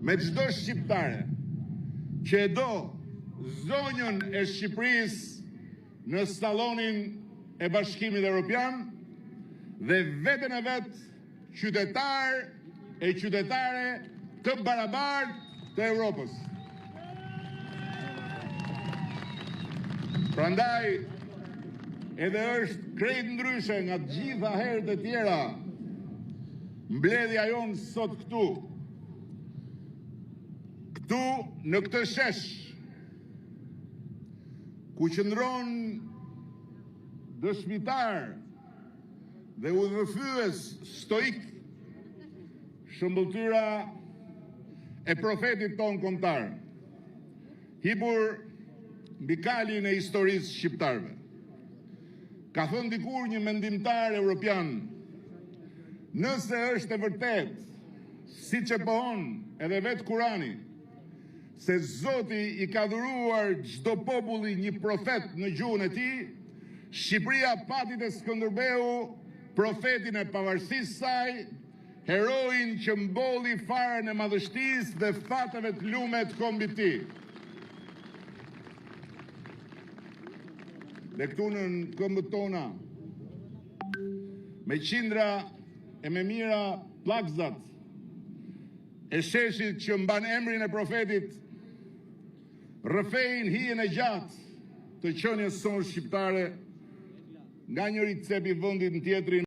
me çdo shqiptare që e do zonjën e Shqipërisë në sallonin e Bashkimit Evropian dhe veten e vet qytetar e qytetare të barabartë të Europës. Prandaj edhe është krejt ndryshe nga të gjitha herët e tjera mbledhja jonë sot këtu në këtë shesh ku qëndron dëshmitar dhe udhëfyes stoik shëmbëltyra e profetit ton kombëtar, hipur mbi kalin e historisë shqiptarëve. Ka thënë dikur një mendimtar evropian, nëse është e vërtet, siç e pohon edhe vetë Kurani, se Zoti i ka dhuruar çdo populli një profet në gjuhën e tij, Shqipëria pati te Skënderbeu profetin e pavarësisë saj, heroin që mbolli farën e madhështisë dhe fateve të lume të kombit të tij. Dhe këtu në këmbët tona, me qindra e me mira plakzat e sheshit që mban emrin e profetit, rrëfejnë hijen e gjatë të qenies sonë shqiptare, nga njëri cepi vendit në tjetrin.